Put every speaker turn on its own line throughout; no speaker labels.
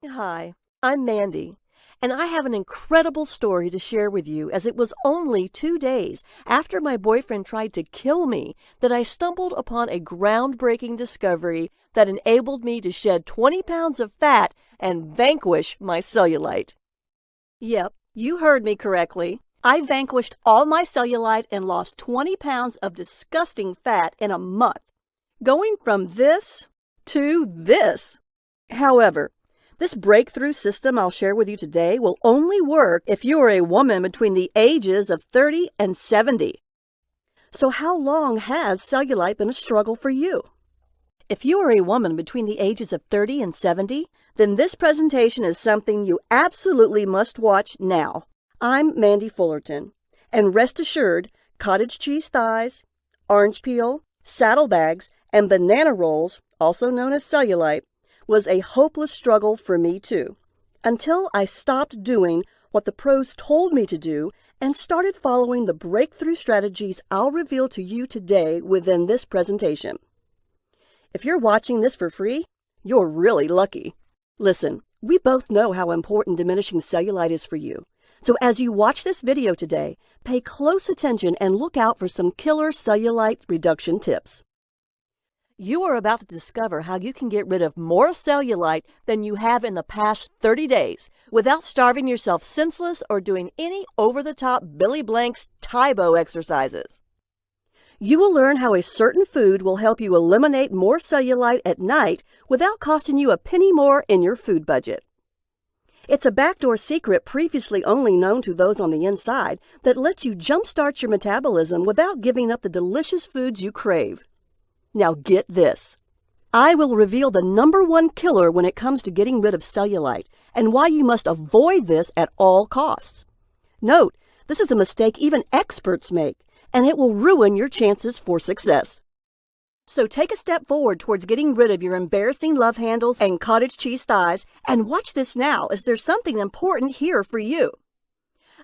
Hi, I'm Mandy, and I have an incredible story to share with you as it was only 2 days after my boyfriend tried to kill me that I stumbled upon a groundbreaking discovery that enabled me to shed 20 pounds of fat and vanquish my cellulite. Yep, you heard me correctly. I vanquished all my cellulite and lost 20 pounds of disgusting fat in a month, going from this to this. However, this breakthrough system I'll share with you today will only work if you are a woman between the ages of 30 and 70. So how long has cellulite been a struggle for you? If you are a woman between the ages of 30 and 70, then this presentation is something you absolutely must watch now. I'm Mandy Fullerton, and rest assured, cottage cheese thighs, orange peel, saddlebags, and banana rolls, also known as cellulite, was a hopeless struggle for me too, until I stopped doing what the pros told me to do and started following the breakthrough strategies I'll reveal to you today within this presentation. If you're watching this for free, you're really lucky. Listen, we both know how important diminishing cellulite is for you, so as you watch this video today, pay close attention and look out for some killer cellulite reduction tips. You are about to discover how you can get rid of more cellulite than you have in the past 30 days without starving yourself senseless or doing any over-the-top Billy Blanks Tybo exercises. You will learn how a certain food will help you eliminate more cellulite at night without costing you a penny more in your food budget. It's a backdoor secret previously only known to those on the inside that lets you jumpstart your metabolism without giving up the delicious foods you crave. Now get this. I will reveal the #1 killer when it comes to getting rid of cellulite and why you must avoid this at all costs. Note, this is a mistake even experts make, and it will ruin your chances for success. So take a step forward towards getting rid of your embarrassing love handles and cottage cheese thighs and watch this now as there's something important here for you.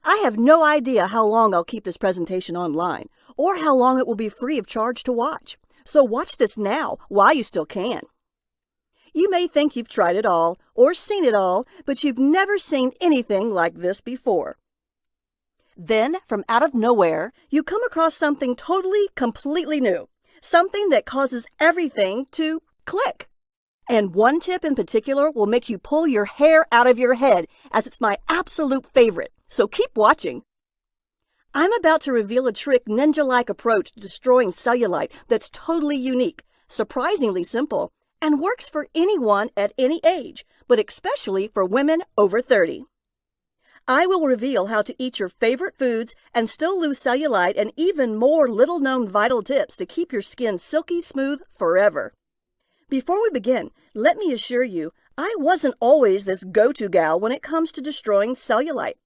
I have no idea how long I'll keep this presentation online or how long it will be free of charge to watch. So watch this now while you still can. You may think you've tried it all or seen it all, but you've never seen anything like this before. Then, from out of nowhere, you come across something completely new. Something that causes everything to click. And one tip in particular will make you pull your hair out of your head, as it's my absolute favorite. So keep watching. I'm about to reveal a trick ninja-like approach to destroying cellulite that's totally unique, surprisingly simple, and works for anyone at any age, but especially for women over 30. I will reveal how to eat your favorite foods and still lose cellulite and even more little-known vital tips to keep your skin silky smooth forever. Before we begin, let me assure you, I wasn't always this go-to gal when it comes to destroying cellulite.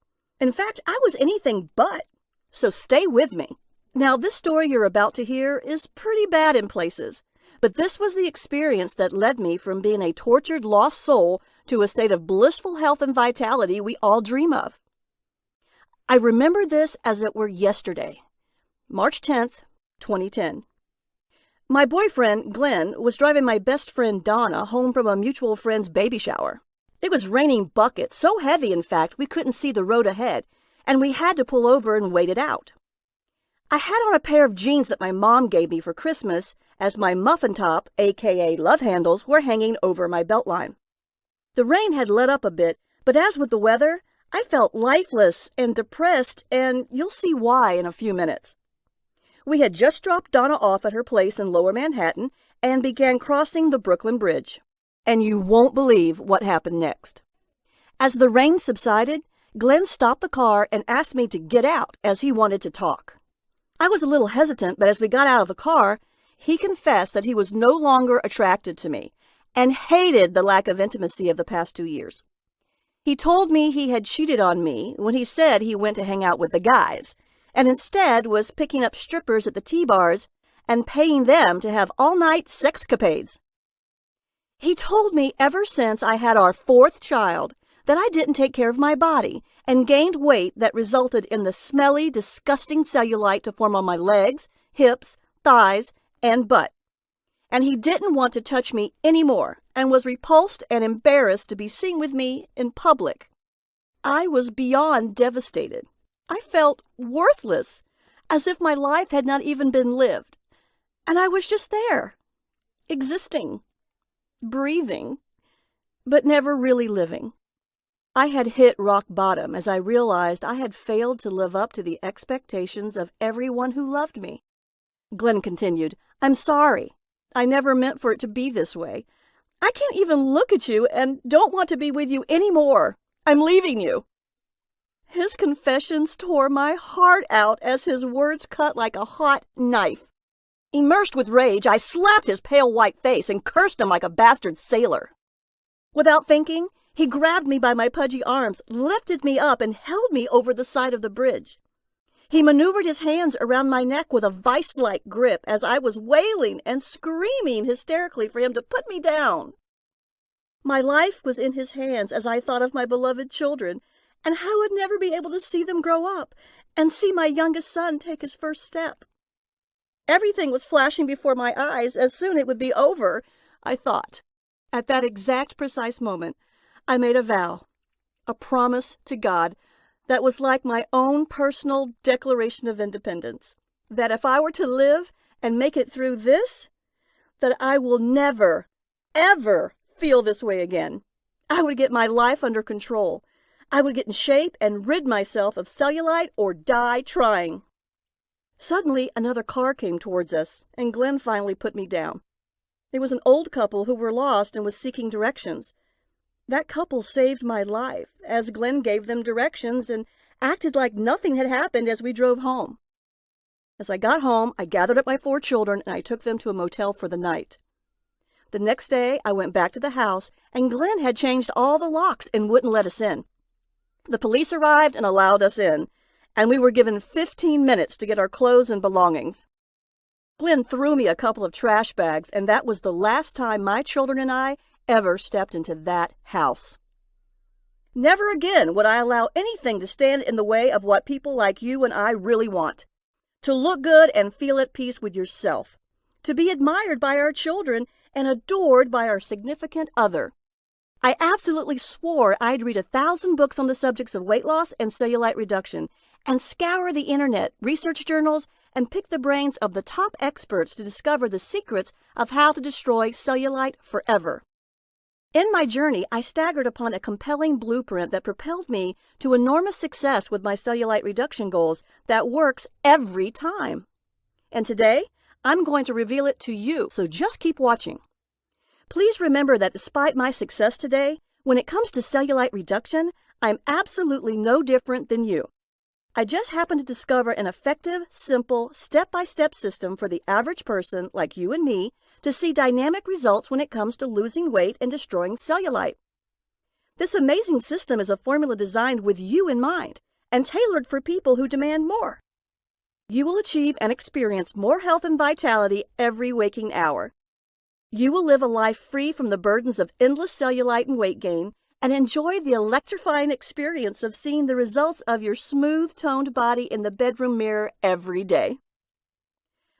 In fact, I was anything but. So stay with me. Now, this story you're about to hear is pretty bad in places, but this was the experience that led me from being a tortured, lost soul to a state of blissful health and vitality we all dream of. I remember this as it were yesterday, March 10th, 2010. My boyfriend, Glenn, was driving my best friend Donna home from a mutual friend's baby shower. It was raining buckets, so heavy in fact we couldn't see the road ahead, and we had to pull over and wait it out. I had on a pair of jeans that my mom gave me for Christmas, as my muffin top, aka love handles, were hanging over my beltline. The rain had let up a bit, but as with the weather, I felt lifeless and depressed, and you'll see why in a few minutes. We had just dropped Donna off at her place in Lower Manhattan and began crossing the Brooklyn Bridge. And you won't believe what happened next. As the rain subsided, Glenn stopped the car and asked me to get out as he wanted to talk. I was a little hesitant, but as we got out of the car, he confessed that he was no longer attracted to me and hated the lack of intimacy of the past 2 years. He told me he had cheated on me when he said he went to hang out with the guys and instead was picking up strippers at the T-bars and paying them to have all-night sexcapades. He told me ever since I had our 4th child that I didn't take care of my body and gained weight that resulted in the smelly, disgusting cellulite to form on my legs, hips, thighs, and butt. And he didn't want to touch me anymore, and was repulsed and embarrassed to be seen with me in public. I was beyond devastated. I felt worthless, as if my life had not even been lived, and I was just there, existing, breathing, but never really living. I had hit rock bottom as I realized I had failed to live up to the expectations of everyone who loved me. Glenn continued, "I'm sorry. I never meant for it to be this way. I can't even look at you and don't want to be with you anymore. I'm leaving you." His confessions tore my heart out as his words cut like a hot knife. Immersed with rage, I slapped his pale white face and cursed him like a bastard sailor. Without thinking, he grabbed me by my pudgy arms, lifted me up, and held me over the side of the bridge. He maneuvered his hands around my neck with a vice-like grip as I was wailing and screaming hysterically for him to put me down. My life was in his hands as I thought of my beloved children, and how I would never be able to see them grow up and see my youngest son take his first step. Everything was flashing before my eyes as soon it would be over, I thought. At that exact precise moment, I made a vow, a promise to God that was like my own personal Declaration of Independence, that if I were to live and make it through this, that I will never, ever feel this way again. I would get my life under control. I would get in shape and rid myself of cellulite or die trying. Suddenly, another car came towards us, and Glenn finally put me down. It was an old couple who were lost and was seeking directions. That couple saved my life, as Glenn gave them directions and acted like nothing had happened as we drove home. As I got home, I gathered up my 4 children and I took them to a motel for the night. The next day, I went back to the house, and Glenn had changed all the locks and wouldn't let us in. The police arrived and allowed us in, and we were given 15 minutes to get our clothes and belongings. Glenn threw me a couple of trash bags, and that was the last time my children and I ever stepped into that house. Never again would I allow anything to stand in the way of what people like you and I really want. To look good and feel at peace with yourself. To be admired by our children and adored by our significant other. I absolutely swore I'd read 1,000 books on the subjects of weight loss and cellulite reduction, and scour the internet, research journals, and pick the brains of the top experts to discover the secrets of how to destroy cellulite forever. In my journey, I staggered upon a compelling blueprint that propelled me to enormous success with my cellulite reduction goals that works every time. And today, I'm going to reveal it to you, so just keep watching. Please remember that despite my success today, when it comes to cellulite reduction, I'm absolutely no different than you. I just happened to discover an effective, simple, step-by-step system for the average person like you and me to see dynamic results when it comes to losing weight and destroying cellulite. This amazing system is a formula designed with you in mind and tailored for people who demand more. You will achieve and experience more health and vitality every waking hour. You will live a life free from the burdens of endless cellulite and weight gain and enjoy the electrifying experience of seeing the results of your smooth-toned body in the bedroom mirror every day.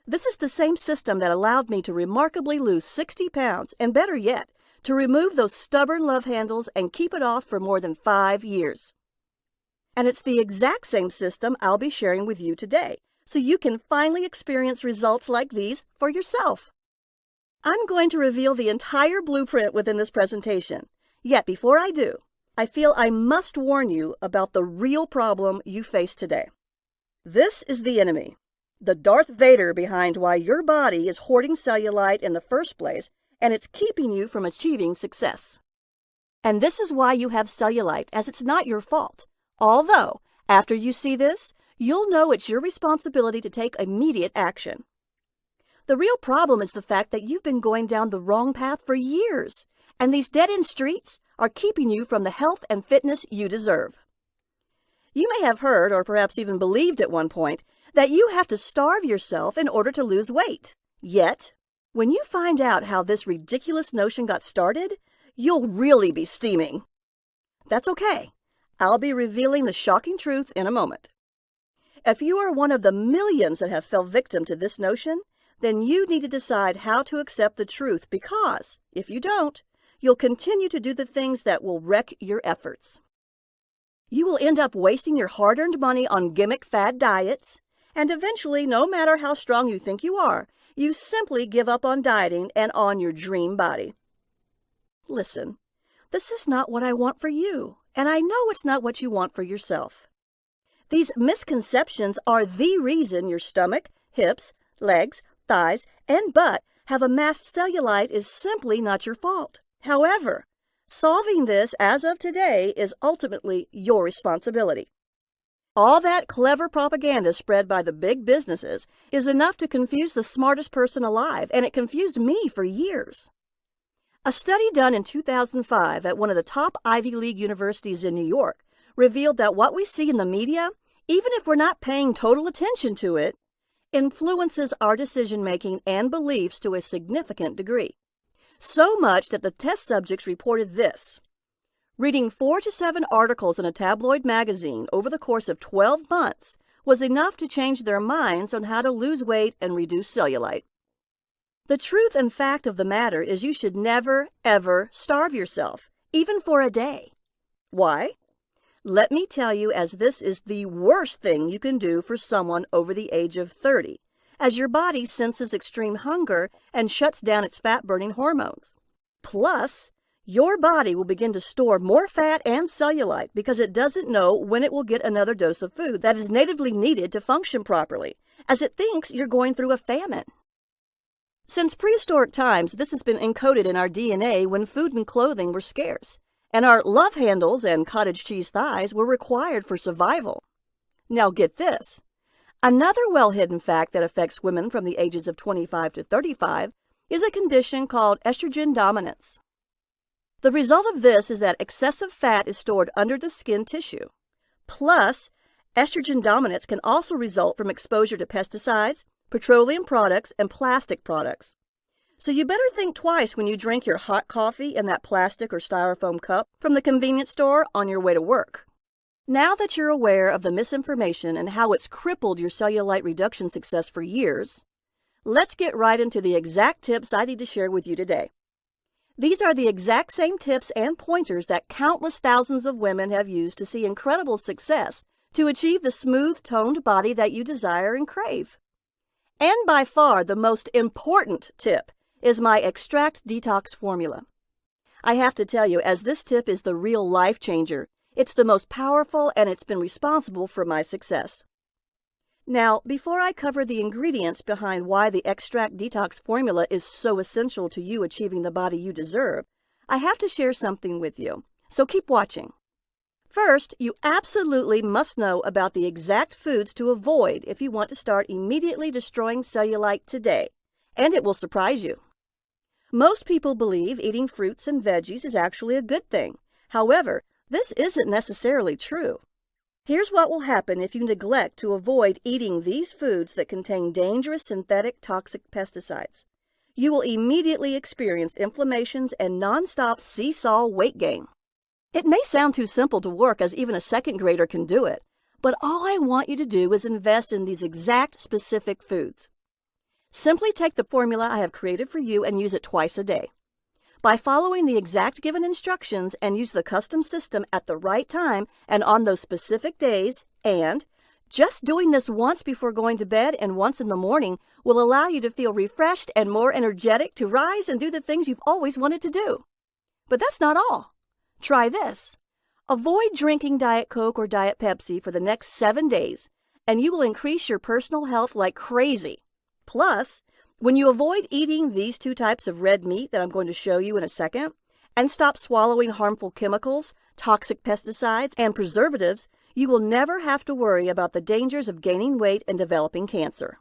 This is the same system that allowed me to remarkably lose 60 pounds, and better yet, to remove those stubborn love handles and keep it off for more than 5 years. And it's the exact same system I'll be sharing with you today, so you can finally experience results like these for yourself. I'm going to reveal the entire blueprint within this presentation. Yet before I do, I feel I must warn you about the real problem you face today. This is the enemy, the Darth Vader behind why your body is hoarding cellulite in the first place, and it's keeping you from achieving success. And this is why you have cellulite, as it's not your fault. Although, after you see this, you'll know it's your responsibility to take immediate action. The real problem is the fact that you've been going down the wrong path for years, and these dead-end streets are keeping you from the health and fitness you deserve. You may have heard, or perhaps even believed at one point, that you have to starve yourself in order to lose weight. Yet, when you find out how this ridiculous notion got started, you'll really be steaming. That's okay. I'll be revealing the shocking truth in a moment. If you are one of the millions that have fell victim to this notion, then you need to decide how to accept the truth because, if you don't, you'll continue to do the things that will wreck your efforts. You will end up wasting your hard-earned money on gimmick fad diets, and eventually, no matter how strong you think you are, you simply give up on dieting and on your dream body. Listen, this is not what I want for you, and I know it's not what you want for yourself. These misconceptions are the reason your stomach, hips, legs, thighs, and butt have amassed cellulite is simply not your fault. However, solving this as of today is ultimately your responsibility. All that clever propaganda spread by the big businesses is enough to confuse the smartest person alive, and it confused me for years. A study done in 2005 at one of the top Ivy League universities in New York revealed that what we see in the media, even if we're not paying total attention to it, influences our decision-making and beliefs to a significant degree. So much that the test subjects reported this: reading 4 to 7 articles in a tabloid magazine over the course of 12 months was enough to change their minds on how to lose weight and reduce cellulite. The truth and fact of the matter is you should never, ever starve yourself, even for a day. Why? Let me tell you, as this is the worst thing you can do for someone over the age of 30, as your body senses extreme hunger and shuts down its fat-burning hormones. Plus, your body will begin to store more fat and cellulite because it doesn't know when it will get another dose of food that is natively needed to function properly, as it thinks you're going through a famine. Since prehistoric times, this has been encoded in our DNA when food and clothing were scarce, and our love handles and cottage cheese thighs were required for survival. Now get this. Another well-hidden fact that affects women from the ages of 25 to 35 is a condition called estrogen dominance. The result of this is that excessive fat is stored under the skin tissue. Plus, estrogen dominance can also result from exposure to pesticides, petroleum products, and plastic products. So you better think twice when you drink your hot coffee in that plastic or styrofoam cup from the convenience store on your way to work. Now that you're aware of the misinformation and how it's crippled your cellulite reduction success for years, let's get right into the exact tips I need to share with you today. These are the exact same tips and pointers that countless thousands of women have used to see incredible success to achieve the smooth-toned body that you desire and crave. And by far the most important tip is my Extract Detox formula. I have to tell you, as this tip is the real life changer, it's the most powerful and it's been responsible for my success. Now, before I cover the ingredients behind why the Extract Detox formula is so essential to you achieving the body you deserve, I have to share something with you, so keep watching. First, you absolutely must know about the exact foods to avoid if you want to start immediately destroying cellulite today, and it will surprise you. Most people believe eating fruits and veggies is actually a good thing. However, this isn't necessarily true. Here's what will happen if you neglect to avoid eating these foods that contain dangerous synthetic toxic pesticides. You will immediately experience inflammations and nonstop seesaw weight gain. It may sound too simple to work, as even a second grader can do it, but all I want you to do is invest in these exact specific foods. Simply take the formula I have created for you and use it twice a day. By following the exact given instructions and use the custom system at the right time and on those specific days, and just doing this once before going to bed and once in the morning will allow you to feel refreshed and more energetic to rise and do the things you've always wanted to do. But that's not all. Try this. Avoid drinking Diet Coke or Diet Pepsi for the next 7 days, and you will increase your personal health like crazy. Plus, when you avoid eating these 2 types of red meat that I'm going to show you in a second, and stop swallowing harmful chemicals, toxic pesticides, and preservatives, you will never have to worry about the dangers of gaining weight and developing cancer.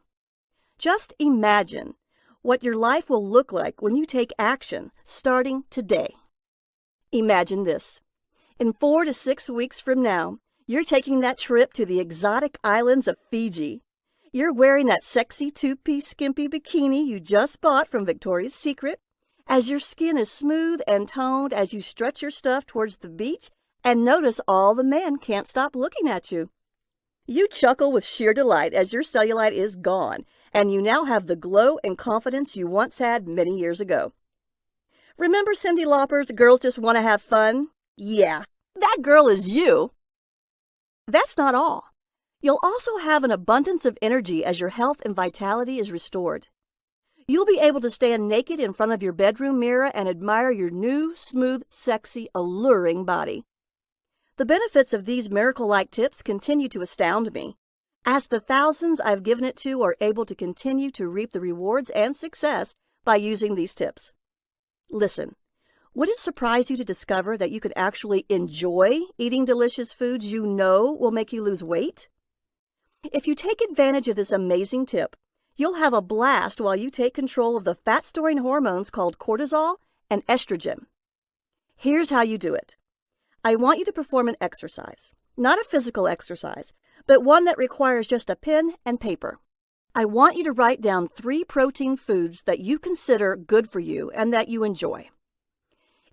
Just imagine what your life will look like when you take action starting today. Imagine this. In 4 to 6 weeks from now, you're taking that trip to the exotic islands of Fiji. You're wearing that sexy 2-piece skimpy bikini you just bought from Victoria's Secret, as your skin is smooth and toned as you stretch your stuff towards the beach and notice all the men can't stop looking at you. You chuckle with sheer delight as your cellulite is gone, and you now have the glow and confidence you once had many years ago. Remember Cyndi Lauper's Girls Just Want to Have Fun? Yeah, that girl is you. That's not all. You'll also have an abundance of energy as your health and vitality is restored. You'll be able to stand naked in front of your bedroom mirror and admire your new, smooth, sexy, alluring body. The benefits of these miracle-like tips continue to astound me, as the thousands I've given it to are able to continue to reap the rewards and success by using these tips. Listen, would it surprise you to discover that you could actually enjoy eating delicious foods you know will make you lose weight? If you take advantage of this amazing tip, you'll have a blast while you take control of the fat-storing hormones called cortisol and estrogen. Here's how you do it. I want you to perform an exercise, not a physical exercise, but one that requires just a pen and paper. I want you to write down 3 protein foods that you consider good for you and that you enjoy.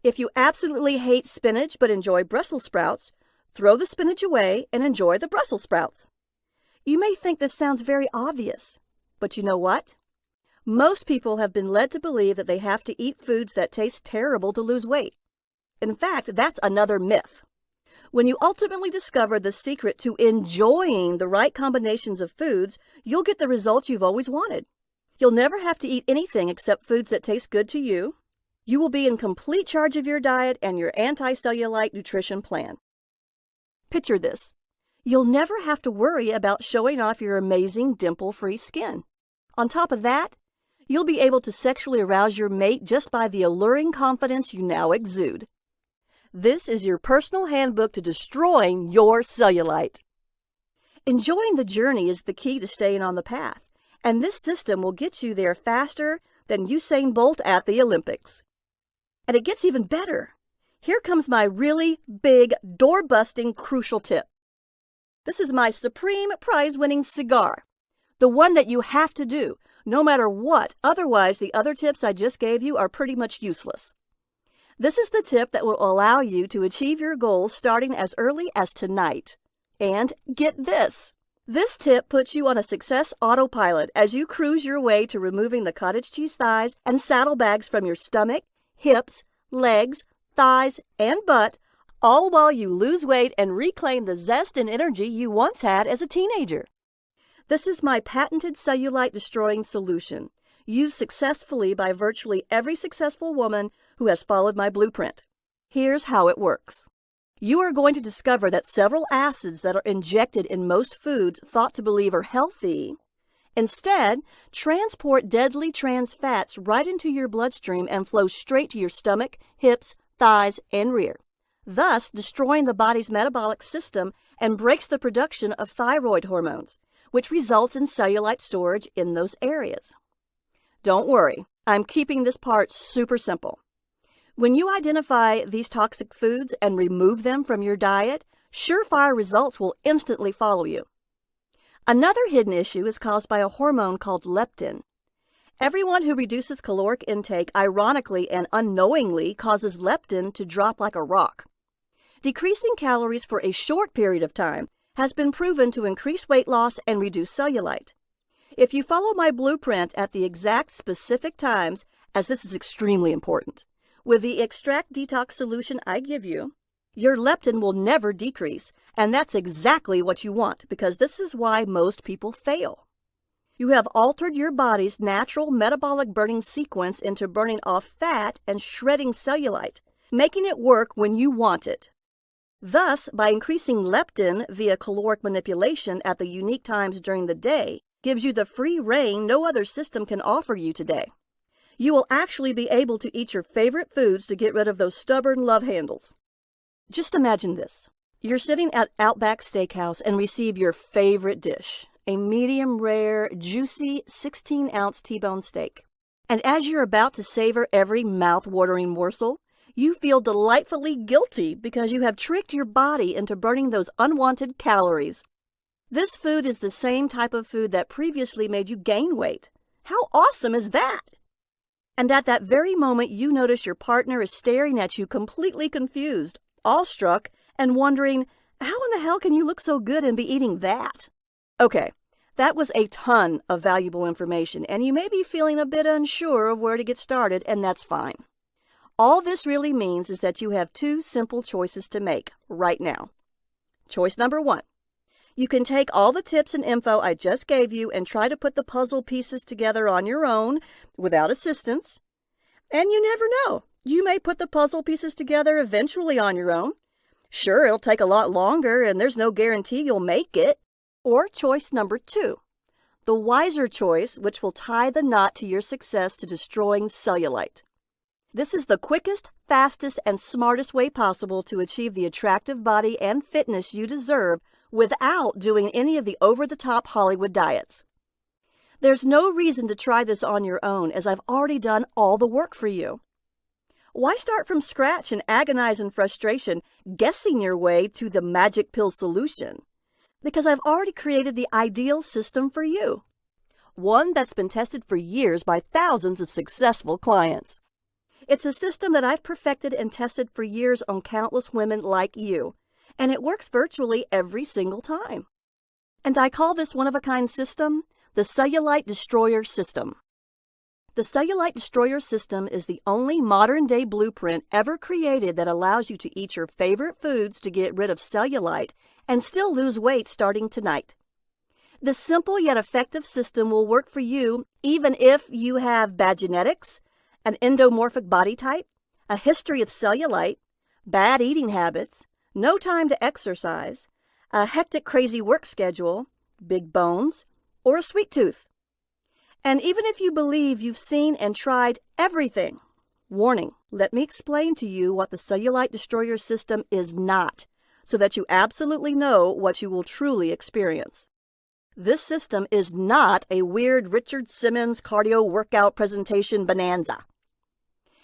If you absolutely hate spinach but enjoy Brussels sprouts, throw the spinach away and enjoy the Brussels sprouts. You may think this sounds very obvious, but you know what? Most people have been led to believe that they have to eat foods that taste terrible to lose weight. In fact, that's another myth. When you ultimately discover the secret to enjoying the right combinations of foods, you'll get the results you've always wanted. You'll never have to eat anything except foods that taste good to you. You will be in complete charge of your diet and your anti-cellulite nutrition plan. Picture this. You'll never have to worry about showing off your amazing dimple-free skin. On top of that, you'll be able to sexually arouse your mate just by the alluring confidence you now exude. This is your personal handbook to destroying your cellulite. Enjoying the journey is the key to staying on the path, and this system will get you there faster than Usain Bolt at the Olympics. And it gets even better. Here comes my really big, door-busting, crucial tip. This is my supreme prize-winning cigar, the one that you have to do, no matter what, otherwise the other tips I just gave you are pretty much useless. This is the tip that will allow you to achieve your goals starting as early as tonight. And get this! This tip puts you on a success autopilot as you cruise your way to removing the cottage cheese thighs and saddlebags from your stomach, hips, legs, thighs, and butt, all while you lose weight and reclaim the zest and energy you once had as a teenager. This is my patented cellulite-destroying solution, used successfully by virtually every successful woman who has followed my blueprint. Here's how it works. You are going to discover that several acids that are injected in most foods thought to believe are healthy, instead transport deadly trans fats right into your bloodstream and flow straight to your stomach, hips, thighs, and rear, thus destroying the body's metabolic system and breaks the production of thyroid hormones, which results in cellulite storage in those areas. Don't worry, I'm keeping this part super simple. When you identify these toxic foods and remove them from your diet, surefire results will instantly follow you. Another hidden issue is caused by a hormone called leptin. Everyone who reduces caloric intake ironically and unknowingly causes leptin to drop like a rock. Decreasing calories for a short period of time has been proven to increase weight loss and reduce cellulite. If you follow my blueprint at the exact specific times, as this is extremely important, with the extract detox solution I give you, your leptin will never decrease, and that's exactly what you want because this is why most people fail. You have altered your body's natural metabolic burning sequence into burning off fat and shredding cellulite, making it work when you want it. Thus, by increasing leptin via caloric manipulation at the unique times during the day, gives you the free rein no other system can offer you today. You will actually be able to eat your favorite foods to get rid of those stubborn love handles. Just imagine this. You're sitting at Outback Steakhouse and receive your favorite dish, a medium rare, juicy 16-ounce T-bone steak. And as you're about to savor every mouth-watering morsel, you feel delightfully guilty because you have tricked your body into burning those unwanted calories. This food is the same type of food that previously made you gain weight. How awesome is that? And at that very moment, you notice your partner is staring at you completely confused, awestruck, and wondering, how in the hell can you look so good and be eating that? Okay, that was a ton of valuable information, and you may be feeling a bit unsure of where to get started, and that's fine. All this really means is that you have two simple choices to make right now. Choice number one. You can take all the tips and info I just gave you and try to put the puzzle pieces together on your own without assistance. And you never know. You may put the puzzle pieces together eventually on your own. Sure, it'll take a lot longer and there's no guarantee you'll make it. Or choice number two. The wiser choice, which will tie the knot to your success to destroying cellulite. This is the quickest, fastest, and smartest way possible to achieve the attractive body and fitness you deserve without doing any of the over-the-top Hollywood diets. There's no reason to try this on your own, as I've already done all the work for you. Why start from scratch and agonize in frustration, guessing your way to the magic pill solution? Because I've already created the ideal system for you. One that's been tested for years by thousands of successful clients. It's a system that I've perfected and tested for years on countless women like you, and it works virtually every single time. And I call this one-of-a-kind system the Cellulite Destroyer System. The Cellulite Destroyer System is the only modern-day blueprint ever created that allows you to eat your favorite foods to get rid of cellulite and still lose weight starting tonight. This simple yet effective system will work for you even if you have bad genetics, an endomorphic body type, a history of cellulite, bad eating habits, no time to exercise, a hectic crazy work schedule, big bones, or a sweet tooth. And even if you believe you've seen and tried everything, warning, let me explain to you what the Cellulite Destroyer System is not, so that you absolutely know what you will truly experience. This system is not a weird Richard Simmons cardio workout presentation bonanza.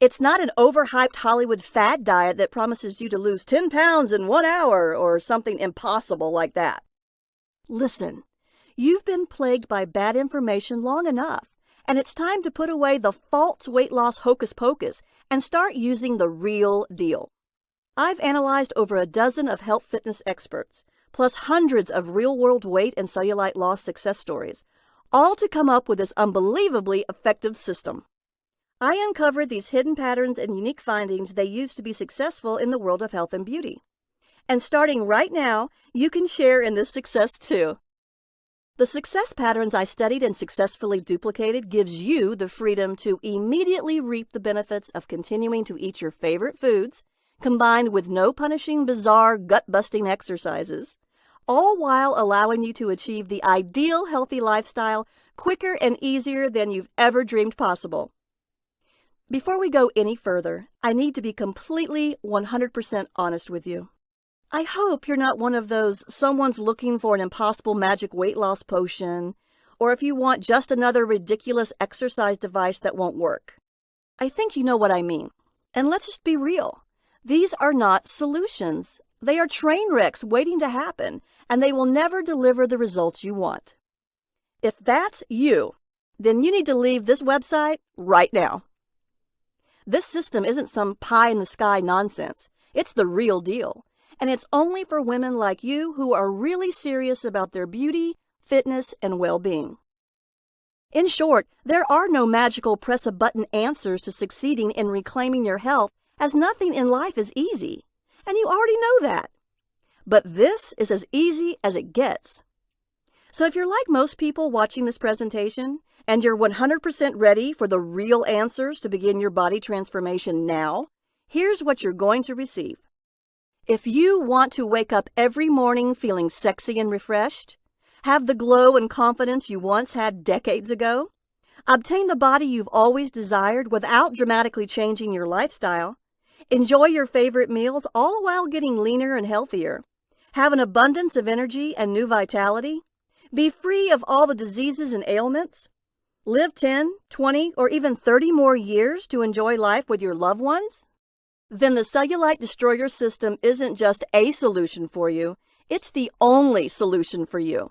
It's not an overhyped Hollywood fad diet that promises you to lose 10 pounds in 1 hour or something impossible like that. Listen, you've been plagued by bad information long enough, and it's time to put away the false weight loss hocus pocus and start using the real deal. I've analyzed over a dozen of health fitness experts, plus hundreds of real-world weight and cellulite loss success stories, all to come up with this unbelievably effective system. I uncovered these hidden patterns and unique findings they use to be successful in the world of health and beauty. And starting right now, you can share in this success too. The success patterns I studied and successfully duplicated gives you the freedom to immediately reap the benefits of continuing to eat your favorite foods, combined with no punishing, bizarre, gut-busting exercises, all while allowing you to achieve the ideal healthy lifestyle quicker and easier than you've ever dreamed possible. Before we go any further, I need to be completely 100% honest with you. I hope you're not one of those someone's looking for an impossible magic weight loss potion, or if you want just another ridiculous exercise device that won't work. I think you know what I mean. And let's just be real. These are not solutions. They are train wrecks waiting to happen, and they will never deliver the results you want. If that's you, then you need to leave this website right now. This system isn't some pie-in-the-sky nonsense. It's the real deal. And it's only for women like you who are really serious about their beauty, fitness, and well-being. In short, there are no magical press-a-button answers to succeeding in reclaiming your health, as nothing in life is easy. And you already know that. But this is as easy as it gets. So if you're like most people watching this presentation, and you're 100% ready for the real answers to begin your body transformation now, here's what you're going to receive. If you want to wake up every morning feeling sexy and refreshed, have the glow and confidence you once had decades ago, obtain the body you've always desired without dramatically changing your lifestyle, enjoy your favorite meals all while getting leaner and healthier, have an abundance of energy and new vitality, be free of all the diseases and ailments, live 10, 20, or even 30 more years to enjoy life with your loved ones, then the Cellulite Destroyer System isn't just a solution for you, it's the only solution for you.